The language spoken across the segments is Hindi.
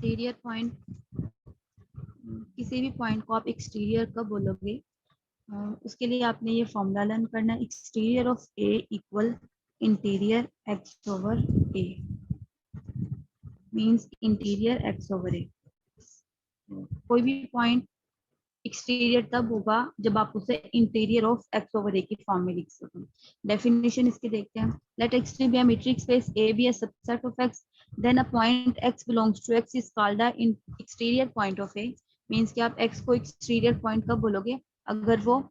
एक्सटीरियर पॉइंट, किसी भी पॉइंट को आप एक्सटीरियर कब बोलोगे, उसके लिए आपने ये फॉर्मूला लर्न करना है, exterior of A equal interior X over A, means interior X over A. कोई भी पॉइंट एक्सटीरियर तब होगा जब आप उसे interior of X over A की फॉर्म में लिख सको। डेफिनेशन इसके देखते हैं, let X be a metric space A be a subset of X, then a point X belongs to X is called a exterior point of A. Means कि आप एक्स को एक्सटीरियर पॉइंट कब बोलोगे, अगर वो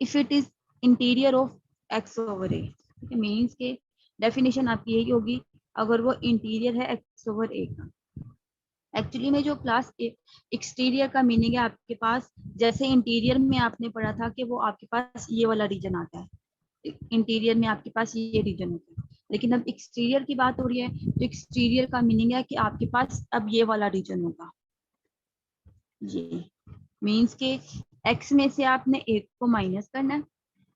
if it is interior of X over A. Means के डेफिनेशन आपकी यही होगी अगर वो इंटीरियर है एक्स ओवर ए का। एक्चुअली में जो क्लास एक्सटीरियर का मीनिंग है आपके पास, जैसे इंटीरियर में आपने पढ़ा था कि वो आपके पास ये वाला रीजन आता है, इंटीरियर में आपके पास ये रीजन होता है, लेकिन अब एक्सटीरियर की बात हो रही है तो एक्सटीरियर का मीनिंग है कि आपके पास अब ये वाला रीजन होगा। ये मीन्स के एक्स में से आपने एक को माइनस करना है,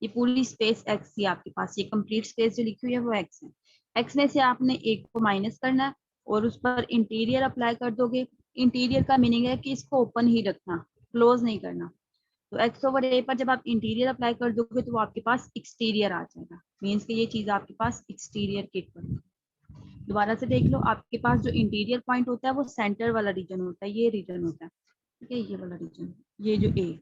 ये पूरी स्पेस एक्स थी आपके पास, ये कंप्लीट स्पेस जो लिखी हुई है वो एक्स है, एक्स में से आपने एक को माइनस करना है और उस पर इंटीरियर अप्लाई कर दोगे। इंटीरियर का मीनिंग है कि इसको ओपन ही रखना, क्लोज नहीं करना। तो एक्स ओवर ए पर जब आप इंटीरियर अप्लाई कर दोगे तो वो आपके पास एक्सटीरियर आ जाएगा, मीन्स कि ये चीज आपके पास एक्सटीरियर के इक्वल। दोबारा से देख लो, आपके पास जो इंटीरियर पॉइंट होता है वो सेंटर वाला रीजन होता है, ये रीजन होता है, ठीक है, ये वाला रीजन, ये जो ए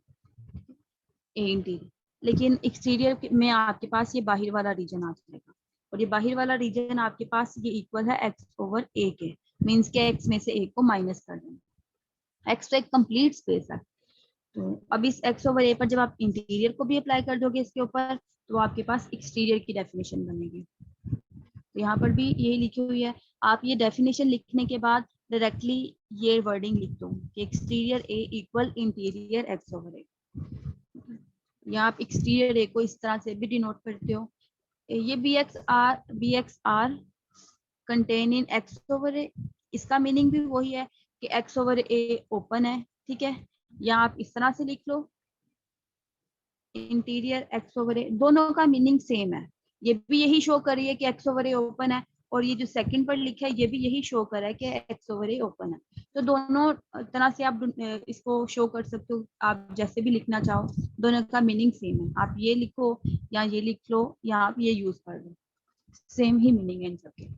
इंटीरियर। लेकिन एक्सटीरियर में आपके पास ये बाहर वाला रीजन आ जाएगा, और ये बाहर वाला रीजन आपके पास ये इक्वल है एक्स ओवर ए के, मीन्स के एक्स में से एक को माइनस कर देना। एक्स तो एक कंप्लीट स्पेस है, तो अब इस एक्स ओवर ए पर जब आप इंटीरियर को भी अप्लाई कर दोगे इसके ऊपर तो आपके पास एक्सटीरियर की डेफिनेशन बनेगी। तो यहाँ पर भी यही लिखी हुई है, आप ये डेफिनेशन लिखने के बाद डायरेक्टली ये वर्डिंग लिख दो कि एक्सटीरियर ए इक्वल इंटीरियर एक्स ओवर ए, या आप एक्सटीरियर ए को इस तरह से भी डिनोट करते हो, ये B X are contain in X over A, इसका मीनिंग भी वही है कि एक्स ओवर ए ओपन है, ठीक है, या आप इस तरह से लिख लो इंटीरियर एक्स ओवर ए, दोनों का मीनिंग सेम है, ये भी यही शो कर रही है कि एक्स ओवर ए ओपन है, और ये जो सेकंड पर लिखा है ये भी यही शो कर रहा है कि एक्स ओवर ए ओपन है। तो दोनों तरह से आप इसको शो कर सकते हो, आप जैसे भी लिखना चाहो, दोनों का मीनिंग सेम है, आप ये लिखो या ये लिख लो या आप ये यूज कर लो, सेम ही मीनिंग है इन सबके।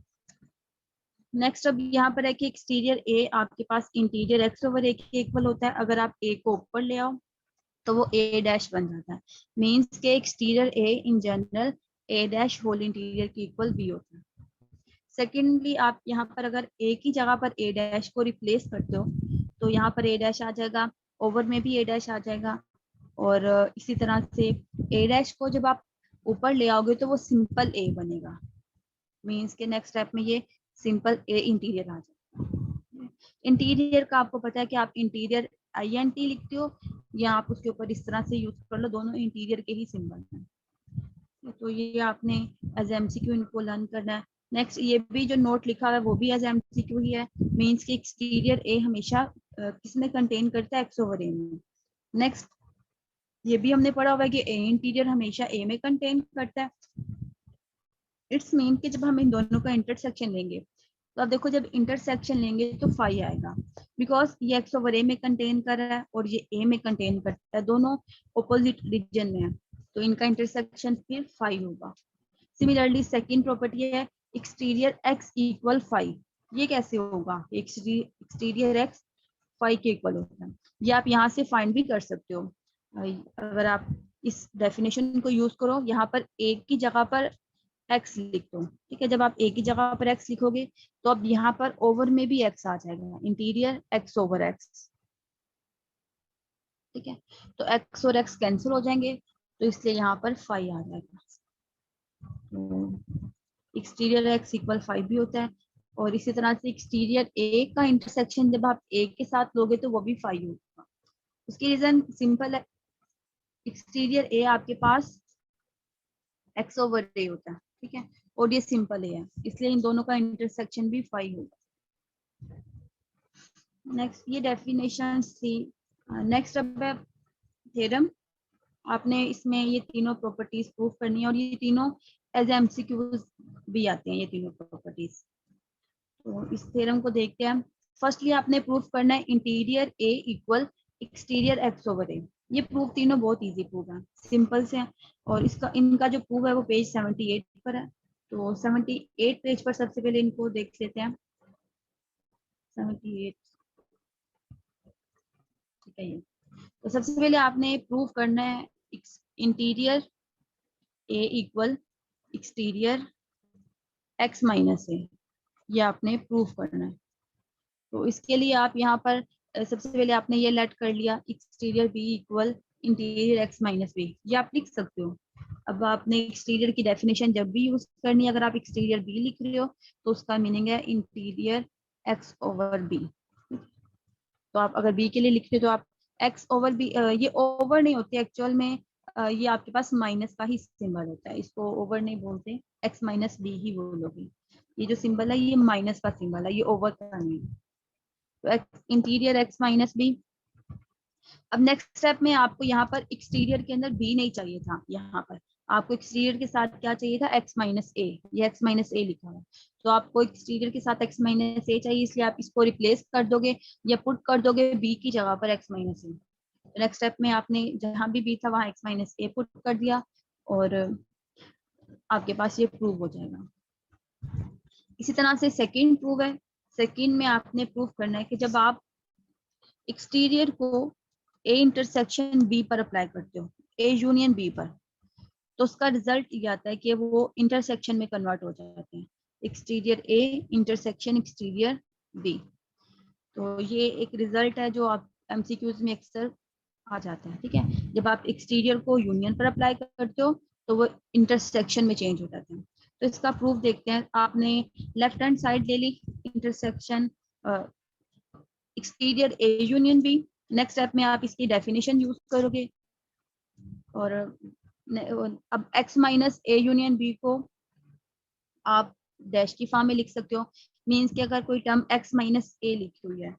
नेक्स्ट अब यहाँ पर है कि एक्सटीरियर ए आपके पास इंटीरियर एक्स ओवर ए के इक्वल होता है, अगर आप ए को ऊपर ले आओ तो वो ए डैश बन जाता है, मीन्स के exterior A in general A dash whole interior की इक्वल बी होता है। सेकेंडली आप यहाँ पर अगर ए की जगह पर ए डैश को रिप्लेस करते हो तो यहाँ पर ए डैश आ जाएगा, ओवर में भी ए डैश आ जाएगा, और इसी तरह से ए डैश को जब आप ऊपर ले आओगे तो वो सिंपल ए बनेगा, मीन्स के नेक्स्ट स्टेप में ये सिंपल ए इंटीरियर आ जाएगा। इंटीरियर का आपको पता है कि आप इंटीरियर INT लिखते हो या आप उसके ऊपर इस तरह से यूज कर लो, दोनों इंटीरियर के ही सिंबल हैं। तो ये आपने एज MCQ इनको लर्न करना है। नेक्स्ट ये भी जो नोट लिखा हुआ है वो भी एज MCQ ही है, मीन्स की एक्सटीरियर ए हमेशा किसमें कंटेन करता है, एक्स ओवर ए में। नेक्स्ट ये भी हमने पढ़ा हुआ है कि ए इंटीरियर हमेशा ए में कंटेन करता है। इट्स मीन कि जब हम इन दोनों का इंटरसेक्शन लेंगे तो अब देखो जब इंटरसेक्शन लेंगे तो फाई आएगा, बिकॉज ये एक्स ओवर ए में कंटेन कर रहा है और ये ए में कंटेन करता है, दोनों ऑपोजिट रीजन में है, तो इनका इंटरसेक्शन फिर फाई होगा। सिमिलरली सेकंड प्रॉपर्टी है एक्सटीरियर एक्स इक्वल फाई, ये कैसे होगा, एक्सटीरियर एक्स फाई के इक्वल होता है, ये आप यहाँ से फाइंड भी कर सकते हो। अगर आप इस डेफिनेशन को यूज करो, यहाँ पर ए की जगह पर एक्स लिख दो, ठीक है, जब आप ए की जगह पर एक्स लिखोगे तो अब यहाँ पर ओवर में भी एक्स आ जाएगा, इंटीरियर एक्स ओवर एक्स, ठीक है, तो एक्स और एक्स कैंसिल हो जाएंगे तो इसलिए यहाँ पर फाई आ जाएगा। एक्सटीरियर एक्स इक्वल 5 भी होता है, और इसी तरह से एक्सटीरियर ए का इंटरसेक्शन जब आप ए के साथ लोगे तो वो भी 5 होगा। उसकी रीजन सिंपल है, एक्सटीरियर ए आपके पास एक्स ओवर ए होता है, ठीक है, और ये सिंपल ए है, इसलिए इन दोनों का इंटरसेक्शन भी 5 होगा। नेक्स्ट ये डेफिनेशन थी। नेक्स्ट अब है थ्योरम, आपने इसमें ये तीनों प्रॉपर्टीज प्रूव करनी है, और ये तीनों एज MCQ भी आते हैं ये तीनों प्रॉपर्टीज। तो इस थ्योरम को देखते हैं, फर्स्टली आपने प्रूफ करना है इंटीरियर ए इक्वल एक्सटीरियर एक्स ओवर ए। ये प्रूफ तीनों बहुत इजी प्रूफ है, सिंपल से हैं। और इसका इनका जो प्रूफ है वो पेज 78 पर है। तो 78 पेज पर सबसे पहले इनको देख लेते हैं। 78 ठीक है ये। तो सबसे पहले आपने प्रूफ करना है इंटीरियर ए इक्वल एक्सटीरियर एक्स माइनस ए। ये आपने प्रूफ करना है। तो इसके लिए आप यहाँ पर सबसे पहले आपने ये लेट कर लिया exterior B equal interior X minus B. ये आप लिख सकते हो। अब आपने एक्सटीरियर की डेफिनेशन जब भी यूज करनी है, अगर आप एक्सटीरियर बी लिख रहे हो तो उसका मीनिंग है इंटीरियर एक्स ओवर बी। तो आप अगर बी के लिए लिख रहे हो तो आप एक्स ओवर बी, ये ओवर नहीं होती एक्चुअल में, ये आपके पास माइनस का ही सिंबल होता है, इसको ओवर नहीं बोलते, एक्स माइनस बी ही बोलोगे। ये जो सिंबल है ये माइनस का सिंबल है, ये ओवर का नहीं है। तो इंटीरियर एक्स माइनस बी। अब नेक्स्ट स्टेप में आपको यहाँ पर एक्सटीरियर के अंदर बी नहीं चाहिए था, यहाँ पर आपको एक्सटीरियर के साथ क्या चाहिए था, एक्स माइनस ए। ये एक्स माइनस ए लिखा है, तो आपको एक्सटीरियर के साथ एक्स माइनस ए चाहिए, इसलिए आप इसको रिप्लेस कर दोगे या पुट कर दोगे बी की जगह पर x minus A. Next step में आपने जहां भी बी था वहां एक्स माइनस ए पुट कर दिया और आपके पास ये प्रूव हो जाएगा। इसी तरह से सेकेंड प्रूव है। सेकेंड में आपने प्रूव करना है कि जब आप एक्सटीरियर को ए इंटरसेक्शन बी पर अप्लाई करते हो, ए यूनियन बी पर, तो उसका रिजल्ट ये आता है कि वो इंटरसेक्शन में कन्वर्ट हो जाते हैं। Exterior A intersection exterior B. तो ये एक रिजल्ट है जो आप एमसीक्यूज में अक्सर आ जाता है। ठीक है, जब आप एक्सटीरियर को यूनियन पर अप्लाई करते हो तो वो इंटरसेक्शन में चेंज हो जाते हैं। तो इसका प्रूफ देखते हैं। आपने लेफ्ट हैंड साइड ले ली intersection exterior A union B. Next step में आप इसकी डेफिनेशन यूज करोगे और अब x minus A union B को आप डैश की फॉर्म में लिख सकते हो। मींस कि अगर कोई टर्म x माइनस ए लिखी हुई है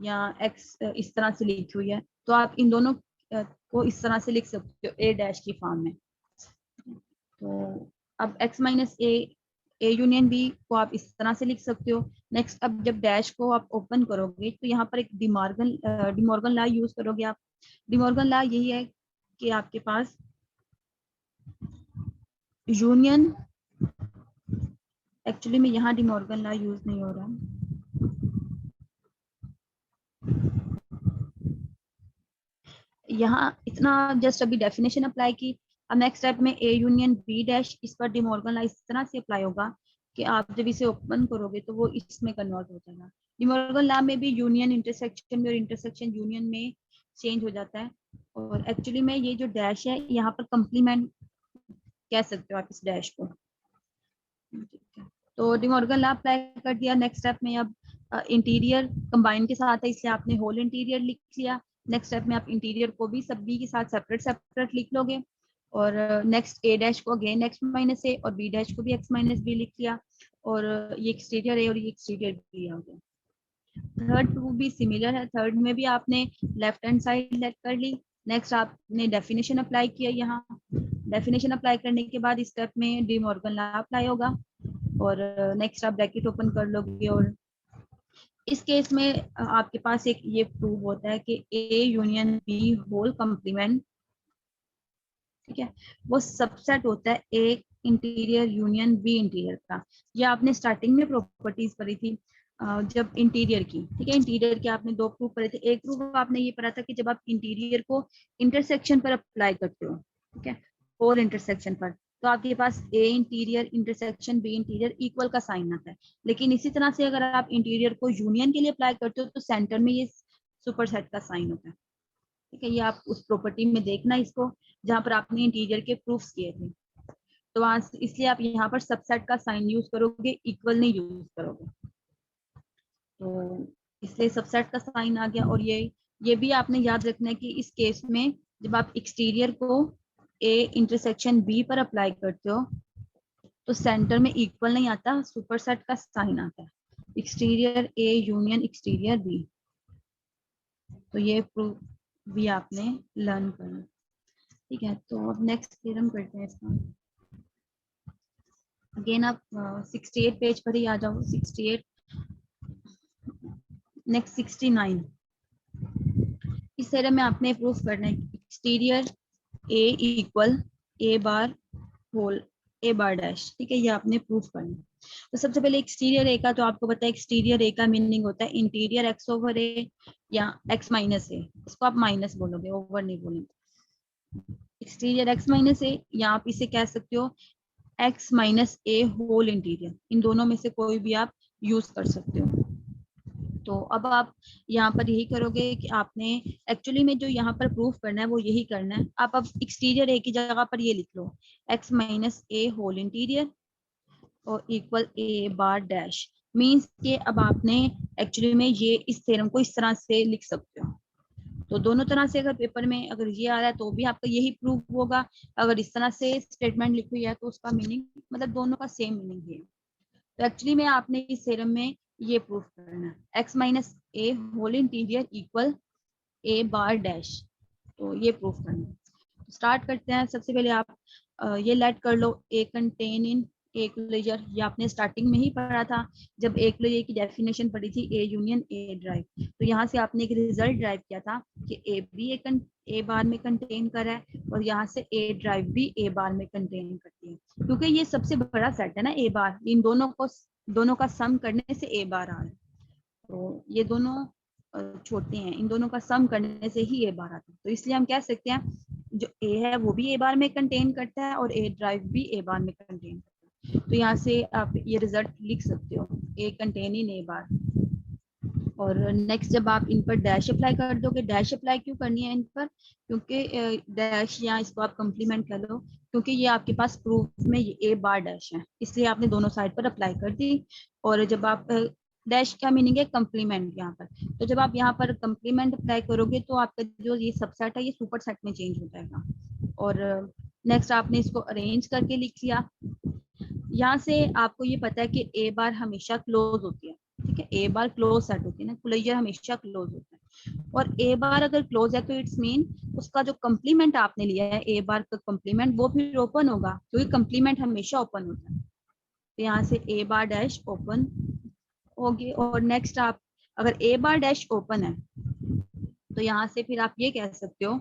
या x इस तरह से लिखी हुई है तो आप इन दोनों को इस तरह से लिख सकते हो a डैश की फॉर्म में। तो अब x minus A union B को आप इस तरह से लिख सकते हो। नेक्स्ट अब जब डैश को आप ओपन करोगे तो यहाँ पर एक डिमॉर्गन लॉ यूज करोगे आप। डिमॉर्गन लॉ यही है कि आपके पास यूनियन, एक्चुअली में यहाँ डिमॉर्गन लॉ यूज नहीं हो रहा, यहाँ इतना जस्ट अभी डेफिनेशन अप्लाई की। अब नेक्स्ट स्टेप में ए यूनियन बी डैश, इस पर डिमॉर्गन लॉ इस तरह से अप्लाई होगा कि आप जब इसे ओपन करोगे तो वो इसमें कन्वर्ट हो जाएगा। डिमॉर्गन लॉ में भी यूनियन इंटरसेक्शन में और इंटरसेक्शन यूनियन में चेंज हो जाता है। और एक्चुअली में ये जो डैश है यहाँ पर कंप्लीमेंट कह सकते हो आप इस डैश को। तो डिमॉर्गन लॉ अप्लाई कर दिया। नेक्स्ट स्टेप में अब इंटीरियर कंबाइन के साथ है इसलिए आपने होल इंटीरियर लिख लिया। नेक्स्ट स्टेप में आप इंटीरियर को भी सब बी के साथ सेपरेट सेपरेट लिख लोगे और नेक्स्ट ए डैश को अगेन एक्स माइनस ए और बी डैश को भी एक्स माइनस बी लिख लिया और ये एक्सटीरियर ए और ये एक्सटीरियर बी आ गया। थर्ड टू भी सिमिलर है। थर्ड में भी आपने लेफ्ट हैंड साइड लेट कर ली। नेक्स्ट आपने डेफिनेशन अप्लाई किया। यहाँ डेफिनेशन अप्लाई करने के बाद इस स्टेप में डिमॉर्गन लॉ अप्लाई होगा और नेक्स्ट आप ब्रैकेट ओपन कर लोगे और इस केस में आपके पास एक ये प्रूव होता है कि A union B whole complement, ठीक है, वो सबसेट होता है A interior union B interior का। ये आपने स्टार्टिंग में प्रॉपर्टीज पढ़ी थी जब इंटीरियर की। ठीक है, इंटीरियर के आपने दो प्रूफ पढ़े थे। एक प्रूफ आपने ये पढ़ा था कि जब आप इंटीरियर को इंटरसेक्शन पर अप्लाई करते हो, ठीक है, और इंटरसेक्शन पर, तो आपके पास A interior intersection B interior equal का साइन आता है। लेकिन इसी तरह से अगर आप इंटीरियर को यूनियन के लिए अप्लाई करते हो तो सेंटर में ये सुपरसेट का साइन होता है। ठीक है, ये आप उस प्रॉपर्टी में देखना इसको जहां पर आपने इंटीरियर के प्रूफ्स किए थे। तो वहां इसलिए आप यहाँ पर सबसेट का साइन यूज करोगे, इक्वल नहीं यूज करोगे। तो इसलिए सबसेट का साइन आ गया। और ये भी आपने याद रखना है कि इस केस में जब आप एक्सटीरियर को ए इंटरसेक्शन बी पर अप्लाई करते हो तो सेंटर में इक्वल नहीं आता, सुपरसेट का साइन आता है, exterior A union exterior B. तो ये प्रूफ भी आपने लर्न करना। ठीक है, तो अब नेक्स्ट थ्योरम करते हैं इसका। अगेन आप 68 पेज पर ही आ जाओ। 68 नेक्स्ट 69, इस थ्योरम में आपने प्रूफ करना है एक्सटीरियर ए इक्वल ए बार होल ए बार डैश, ठीक है, ये आपने प्रूफ करना है। तो सबसे पहले एक्सटीरियर ए का, तो आपको पता है एक्सटीरियर ए का मीनिंग होता है इंटीरियर एक्स ओवर ए या एक्स माइनस ए, इसको आप माइनस बोलोगे, ओवर नहीं बोलेंगे। एक्सटीरियर एक्स माइनस ए, या आप इसे कह सकते हो x minus A whole interior, इन दोनों में से कोई भी आप यूज कर सकते हो। तो अब आप यहाँ पर यही करोगे कि आपने एक्चुअली में जो यहाँ पर प्रूफ करना है वो यही करना है। आप अब एक्सटीरियर ए की जगह पर ये लिख लो x minus A whole interior और इक्वल ए बार डैश, मीन्स के अब आपने एक्चुअली में ये इस थ्योरम को इस तरह से लिख सकते हो। तो दोनों तरह से अगर पेपर में अगर ये आ रहा है तो भी आपका यही प्रूफ होगा, अगर इस तरह से स्टेटमेंट लिखी हुई है तो उसका मीनिंग मतलब दोनों का सेम मीनिंग है। तो एक्चुअली में आपने इस थ्योरम में ये प्रूफ करना है x minus A whole interior equal A bar dash, तो ये प्रूफ करना है। स्टार्ट करते हैं। सबसे पहले आप ये लेट कर लो ए कंटेन इन ए क्लोजर, ये आपने स्टार्टिंग में ही पढ़ा था जब ए क्लोजर की डेफिनेशन पढ़ी थी, ए यूनियन ए ड्राइव। तो यहाँ से आपने एक रिजल्ट ड्राइव किया था कि ए भी ए बार में कंटेन करा है और यहाँ से ए ड्राइव भी ए बार में कंटेन करती है, क्योंकि ये सबसे बड़ा सेट है ना ए बार, इन दोनों का सम करने से ए बार आ रहा है। तो ये दोनों छोटे हैं, इन दोनों का सम करने से ही ए बार आता है। तो इसलिए हम कह सकते हैं जो ए है वो भी ए बार में कंटेन करता है और ए ड्राइव भी ए बार में कंटेन करता है। तो यहाँ से आप ये रिजल्ट लिख सकते हो ए कंटेन इन ए बार। और नेक्स्ट जब आप इन पर डैश अप्लाई कर दोगे, डैश अप्लाई क्यों करनी है इन पर, क्योंकि डैश या इसको आप कम्प्लीमेंट कर लो, क्योंकि ये आपके पास प्रूफ में ये ए बार डैश है, इसलिए आपने दोनों साइड पर अप्लाई कर दी। और जब आप डैश का मीनिंग है कम्प्लीमेंट यहाँ पर, तो जब आप यहाँ पर कम्प्लीमेंट अप्लाई करोगे तो आपका जो ये सबसेट है ये सुपर सेट में चेंज हो जाएगा। और नेक्स्ट आपने इसको अरेंज करके लिख लिया। यहाँ से आपको ये पता है कि ए बार हमेशा क्लोज होती है, ठीक है, ए बार क्लोज सेट होती है ना, क्लोजर हमेशा क्लोज होता है। और ए बार अगर क्लोज है तो इट्स मीन उसका जो कंप्लीमेंट आपने लिया है ए बार का कंप्लीमेंट वो फिर ओपन होगा, क्योंकि कंप्लीमेंट हमेशा ओपन होता है। तो यहाँ से ए बार डैश ओपन होगी। और नेक्स्ट आप अगर ए बार डैश ओपन है तो यहाँ से फिर आप ये कह सकते हो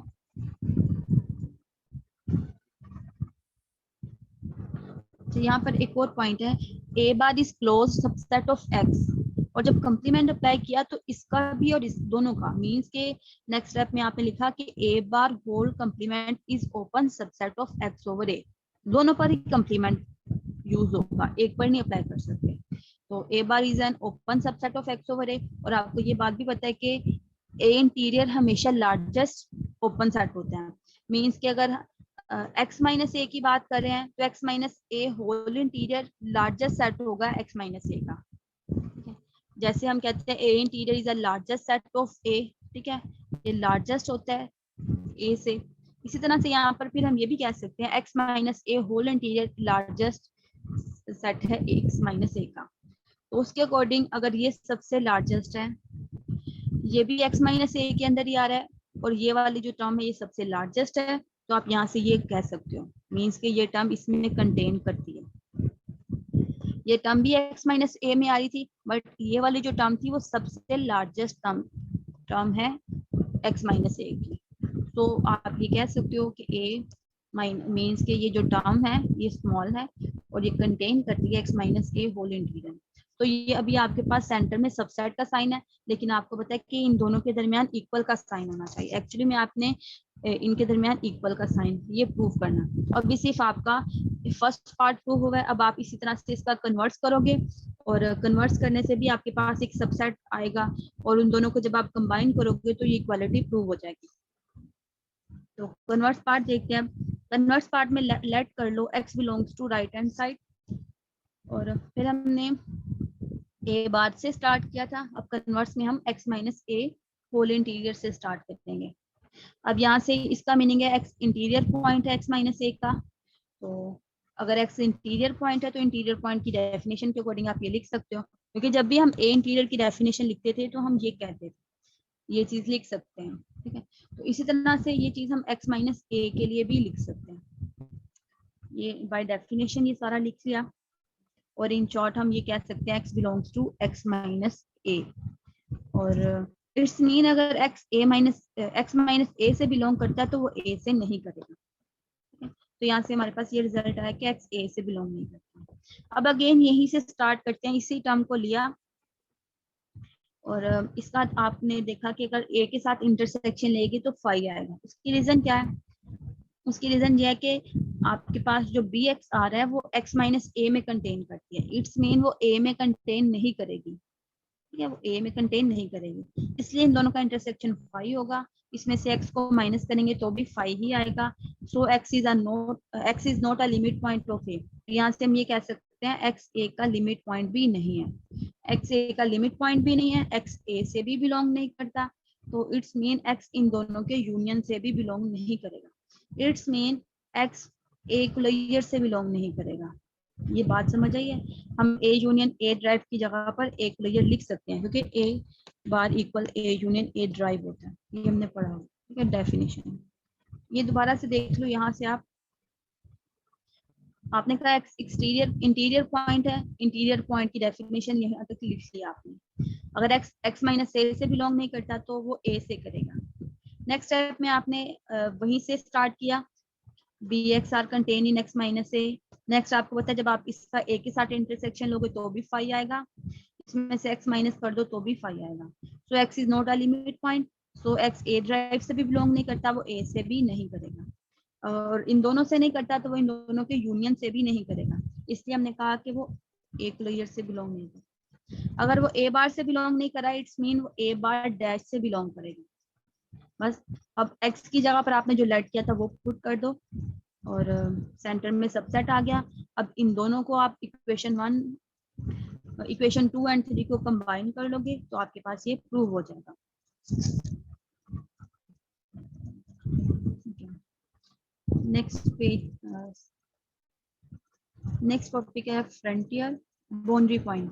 तो यहाँ पर एक और पॉइंट है, A bar is close subset of X, और जब कंप्लीमेंट अप्लाई किया तो इसका भी और इस दोनों का मींस के नेक्स्ट स्टेप में आपने लिखा कि A bar whole complement is open subset of X over A, दोनों पर ही कंप्लीमेंट यूज होगा, एक पर नहीं अप्लाई कर सकते। तो A bar is an open subset of X over A, और आपको ये बात भी पता है कि ए इंटीरियर हमेशा लार्जेस्ट ओपन सेट होते हैं, मींस कि अगर एक्स माइनस ए की बात कर रहे हैं तो X minus A whole interior largest set होगा एक्स माइनस ए का, ठीक है। जैसे हम कहते हैं A interior is the largest set of A, ठीक है, ये लार्जेस्ट होता है ए से। इसी तरह से यहाँ पर फिर हम ये भी कह सकते हैं x minus A whole interior largest set है एक्स माइनस ए का। तो उसके अकॉर्डिंग अगर ये सबसे लार्जेस्ट है, ये भी एक्स माइनस ए के अंदर ही आ रहा है, और ये वाली जो टर्म है ये सबसे लार्जेस्ट है, तो आप यहाँ से ये कह सकते हो मीन्स के ये टर्म इसमें कंटेन करती है। ये टर्म भी एक्स माइनस ए में आ रही थी, बट ये वाली जो टर्म थी वो सबसे लार्जेस्ट टर्म है एक्स माइनस ए की। तो आप ये कह सकते हो कि ए मीन्स के ये जो टर्म है ये स्मॉल है और ये कंटेन करती है x minus A whole interior. तो ये अभी आपके पास सेंटर में सबसेट का साइन है, लेकिन आपको पता है कि इन दोनों के दरमियान इक्वल का साइन होना चाहिए। एक्चुअली में आपने इनके दरमियान इक्वल का साइन ये प्रूव करना। अभी सिर्फ आपका फर्स्ट पार्ट प्रूव होगा, अब आप इसी तरह से इसका कन्वर्ट्स करोगे, और कन्वर्ट्स करने से भी आपके पास एक सबसेट आएगा, और उन दोनों को जब आप कंबाइन करोगे तो ये इक्वालिटी प्रूव हो जाएगी। तो कन्वर्ट्स पार्ट देखते हैं। कन्वर्ट्स पार्ट में लेट कर लो x belongs to right hand side, और फिर हमने ए बार से स्टार्ट किया था, अब कन्वर्ट्स में हम x minus A whole interior से स्टार्ट करेंगे। अब यहाँ से इसका मीनिंग है x इंटीरियर पॉइंट है x माइनस ए का, तो अगर x इंटीरियर पॉइंट है तो इंटीरियर पॉइंट की डेफिनेशन के अकॉर्डिंग आप ये लिख सकते हो, क्योंकि जब भी हम ए इंटीरियर की डेफिनेशन लिखते थे तो हम ये कहते थे, ये चीज लिख सकते हैं, ठीक है। तो इसी तरह से ये चीज हम x माइनस ए के लिए भी लिख सकते हैं। ये बाय डेफिनेशन ये सारा लिख लिया, और इन शॉर्ट हम ये कह सकते हैं x belongs to x minus A. और इट्स मीन अगर x माइनस ए से बिलोंग करता है तो वो ए से नहीं करेगा। तो यहाँ से हमारे पास ये रिजल्ट आया कि x a से बिलोंग नहीं करता। अब अगेन यहीं से स्टार्ट करते हैं, इसी टर्म को लिया और इसका आपने देखा कि अगर a के साथ इंटरसेक्शन लेगी तो फाई आएगा। उसकी रीजन क्या है? उसकी रीजन ये है कि आपके पास जो बी एक्स आ रहा है वो x माइनस ए में कंटेन करती है। इट्स मीन वो a में कंटेन नहीं करेगी, ठीक है, वो ए में कंटेन नहीं करेगी, इसलिए इन दोनों का इंटरसेक्शन फाई होगा। इसमें से x को माइनस करेंगे तो भी फाई ही आएगा। So x is not a limit point of A. यहाँ से हम ये कह सकते हैं x a का लिमिट पॉइंट भी नहीं है। x a का लिमिट पॉइंट भी नहीं है, x a से भी बिलोंग नहीं करता, तो इट्स मीन x इन दोनों के यूनियन से भी बिलोंग नहीं करेगा। इट्स मीन x इक्वलाइजर से बिलोंग नहीं करेगा। ये बात समझ आई है? हम ए यूनियन ए ड्राइव की जगह पर एक लेयर लिख सकते हैं, क्योंकि A bar equal A union A derived होता है, ये हमने पढ़ा हुआ, ठीक है, डेफिनेशन। ये दोबारा से देख लो, यहाँ से आपने कहा एक्सटीरियर इंटीरियर पॉइंट है, इंटीरियर पॉइंट की डेफिनेशन यहाँ तक लिख लिया आपने। अगर x माइनस ए से बिलोंग नहीं करता तो वो ए से करेगा। नेक्स्ट स्टेप में आपने वहीं से स्टार्ट किया, B X are contain in x minus A. Next आपको पता है जब आप इसका ए के साथ इंटरसेक्शन लोगे तो भी फाई आएगा, इसमें से x माइनस कर दो तो भी फाई आएगा। So x is not a limit point, so x A drive से भी बिलोंग नहीं करता, वो ए से भी नहीं करेगा, और इन दोनों से नहीं करता तो वो इन दोनों के यूनियन से भी नहीं करेगा, इसलिए हमने कहा कि वो एक लेयर से बिलोंग नहीं करता। अगर वो ए बार से बिलोंग नहीं करा, इट्स मीन वो ए बार डैश से बिलोंग करेगा। बस अब x की जगह पर आपने जो लेट किया था वो पुट कर दो और सेंटर में सबसेट आ गया। अब इन दोनों को आप इक्वेशन 2 एंड 3 को कंबाइन कर लोगे तो आपके पास ये प्रूव हो जाएगा। नेक्स्ट पेज, नेक्स्ट टॉपिक है फ्रंटियर बाउंड्री पॉइंट।